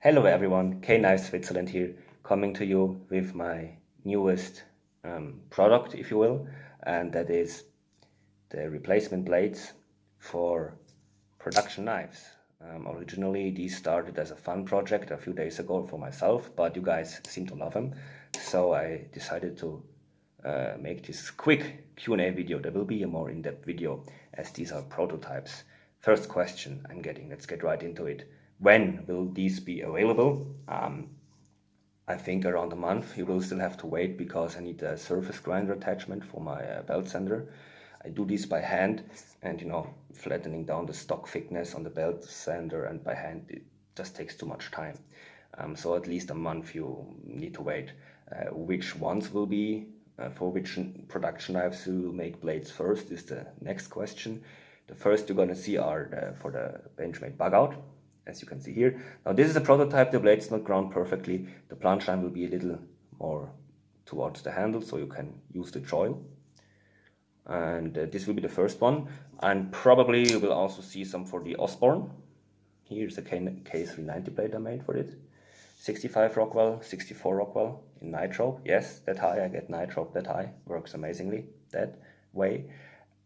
Hello everyone, K-Knife Switzerland here, coming to you with my newest product, if you will, and that is the replacement blades for production knives. Originally, these started as a fun project a few days ago for myself, but you guys seem to love them, so I decided to make this quick Q&A video. There will be a more in-depth video as these are prototypes. First question I'm getting, let's get right into it. When will these be available? I think around a month. You will still have to wait because I need a surface grinder attachment for my belt sander. I do this by hand and flattening down the stock thickness on the belt sander and by hand it just takes too much time. So at least a month you need to wait. Which ones will be for which production knives will make blades first is the next question. The first you're gonna see are for the Benchmade bug out, as you can see here. Now this is a prototype, the blade's not ground perfectly. The plunge line will be a little more towards the handle so you can use the choil. And this will be the first one. And probably you will also see some for the Osborne. Here's a K390 blade I made for it. 65 Rockwell, 64 Rockwell in nitro. Yes, that high, I get nitro that high. Works amazingly that way.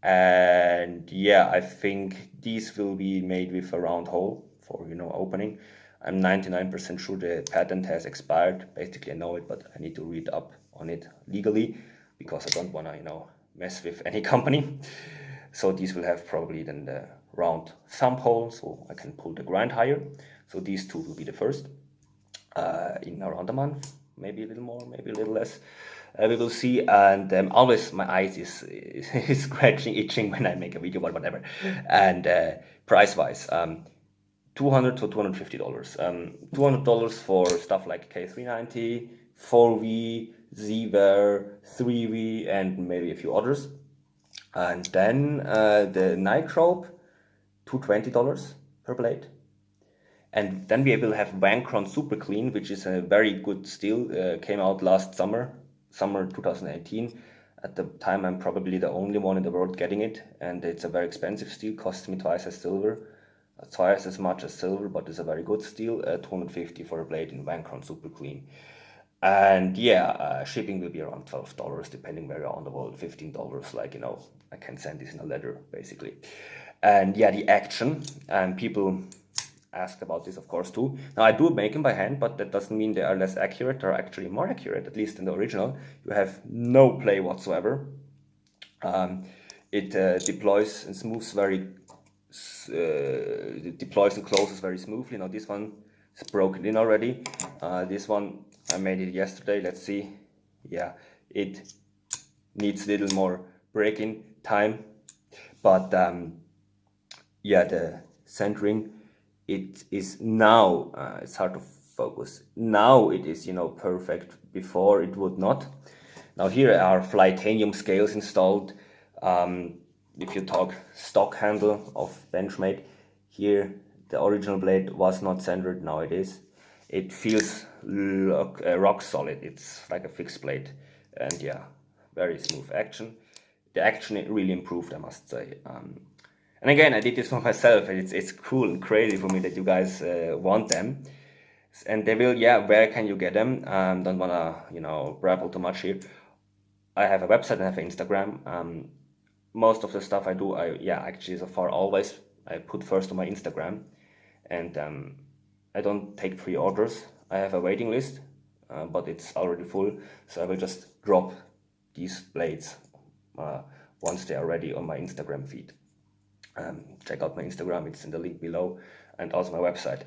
And yeah, I think these will be made with a round hole for, opening. I'm 99% sure the patent has expired. Basically, I know it, but I need to read up on it legally because I don't want to, mess with any company. So these will have probably then the round thumb hole, so I can pull the grind higher. So these two will be the first. In around a month, maybe a little more, maybe a little less. We will see. And always my eyes is scratching, itching when I make a video, but whatever. And price-wise, $200 to $250. $200 for stuff like K390, 4V, Z-Wear, 3V, and maybe a few others. And then the Nitrobe, $220 per blade. And then we will have Vancron Super Clean, which is a very good steel. Came out last summer 2018. At the time, I'm probably the only one in the world getting it, and it's a very expensive steel. Costs me twice as much as silver, but it's a very good steel. $250 for a blade in Vancron Super Clean. And yeah, shipping will be around $12, depending where you are on the world. $15, I can send this in a letter, basically. And yeah, the action, and people asked about this, of course, too. Now, I do make them by hand, but that doesn't mean they are less accurate. They're actually more accurate, at least in the original. You have no play whatsoever. It deploys and smooths it deploys and closes very smoothly. Now, this one is broken in already. This one, I made it yesterday. Let's see. Yeah, it needs a little more break-in time. But yeah, the centering, it is now, it's hard to focus. Now it is, perfect. Before it would not. Now here are Flytanium scales installed. If you talk stock handle of Benchmade, here the original blade was not centered, now it is. It feels rock solid, it's like a fixed blade. And yeah, very smooth action. The action really improved, I must say. And again, I did this for myself, and it's cool and crazy for me that you guys want them. And they will, yeah, where can you get them? Don't wanna, babble too much here. I have a website, I have an Instagram. Most of the stuff I do, actually so far always, I put first on my Instagram. And I don't take pre-orders. I have a waiting list, but it's already full. So I will just drop these blades once they are ready on my Instagram feed. Check out my Instagram, it's in the link below, and also my website.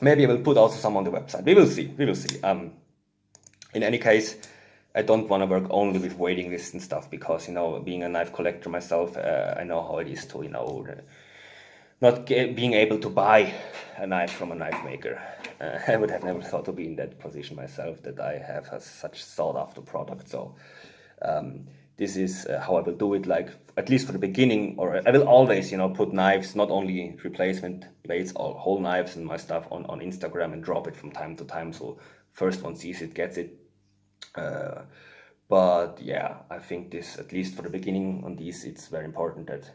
Maybe I will put also some on the website. We will see. In any case, I don't want to work only with waiting lists and stuff because, being a knife collector myself, I know how it is to, not being able to buy a knife from a knife maker. I would have never thought to be in that position myself, that I have such sought after product. So this is how I will do it, like at least for the beginning, or I will always, put knives, not only replacement blades, or whole knives and my stuff on Instagram and drop it from time to time. So first one sees it, gets it. But yeah, I think this, at least for the beginning on these, it's very important that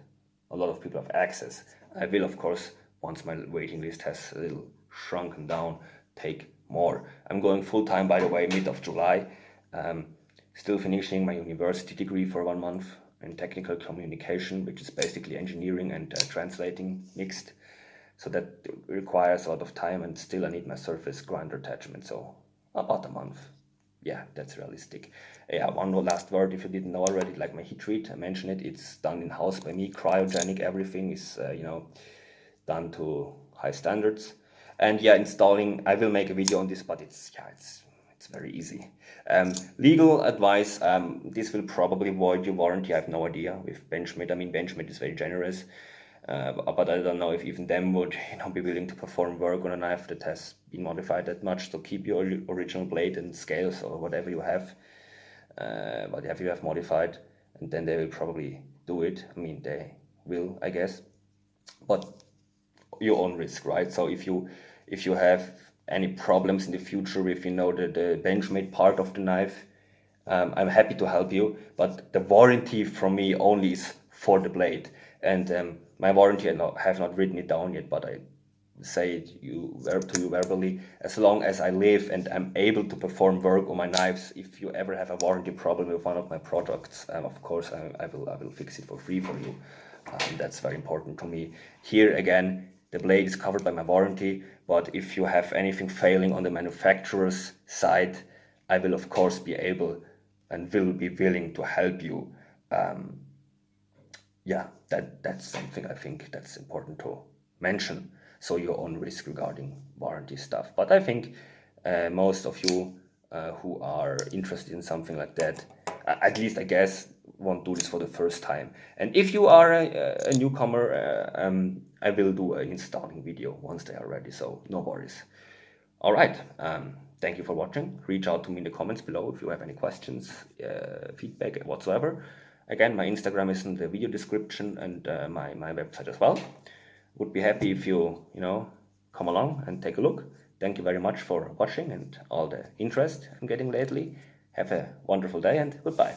a lot of people have access. I will, of course, once my waiting list has a little shrunken down, take more. I'm going full time, by the way, mid of July. Still finishing my university degree for 1 month in technical communication, which is basically engineering and translating mixed. So that requires a lot of time, and still I need my surface grinder attachment. So about a month. Yeah, that's realistic. Yeah, one last word, if you didn't know already, like my heat treat, I mentioned it, it's done in-house by me, cryogenic, everything is, done to high standards. And yeah, installing, I will make a video on this, but it's very easy. Legal advice, this will probably void your warranty, I have no idea, with Benchmade. I mean, Benchmade is very generous. But I don't know if even them would be willing to perform work on a knife that has been modified that much. So keep your original blade and scales or whatever you have, whatever you have modified, and then they will probably do it. I mean, they will, I guess, but your own risk, right? So if you have any problems in the future with the Benchmade part of the knife, I'm happy to help you, but the warranty from me only is for the blade. And my warranty, I have not written it down yet, but I say it to you verbally. As long as I live and I'm able to perform work on my knives, if you ever have a warranty problem with one of my products, of course I will fix it for free for you. That's very important to me. Here again, the blade is covered by my warranty, but if you have anything failing on the manufacturer's side, I will of course be able and will be willing to help you. Yeah, that's something I think that's important to mention. So your own risk regarding warranty stuff. But I think most of you who are interested in something like that, at least I guess, won't do this for the first time. And if you are a newcomer, I will do an installing video once they are ready, so no worries. All right, thank you for watching. Reach out to me in the comments below if you have any questions, feedback, whatsoever. Again, my Instagram is in the video description, and my website as well. Would be happy if you come along and take a look. Thank you very much for watching and all the interest I'm getting lately. Have a wonderful day and goodbye.